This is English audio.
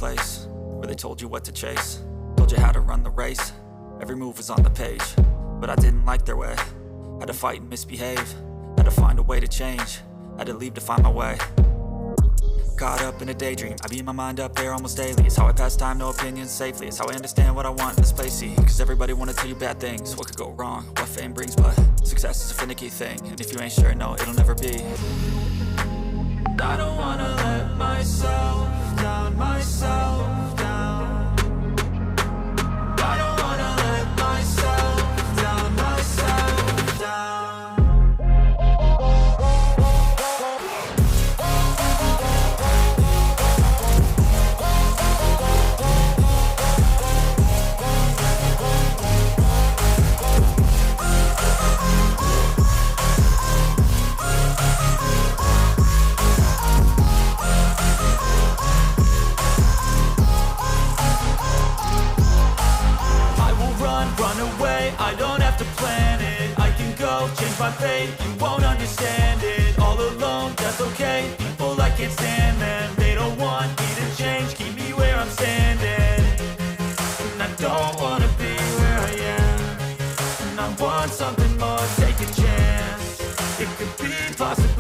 place where they told you what to chase, told you how to run the race. Every move was on the page, but I didn't like their way. Had to fight and misbehave, had to find a way to change, had to leave to find my way. Caught up in a daydream, I beat my mind up there almost daily. It's how I pass time, no opinions safely. It's how I understand what I want in this place, see. Cause everybody wanna tell you bad things, what could go wrong, what fame brings. But success is a finicky thing, and if you ain't sure, no, it'll never be. I don't wanna let myself down, myself down. I don't wanna let myself down, myself down. I don't have to plan it, I can go change my fate. You won't understand it, all alone, that's okay. People I can't stand them, they don't want me to change. Keep me where I'm standing, and I don't wanna be where I am. And I want something more, take a chance. It could be possible.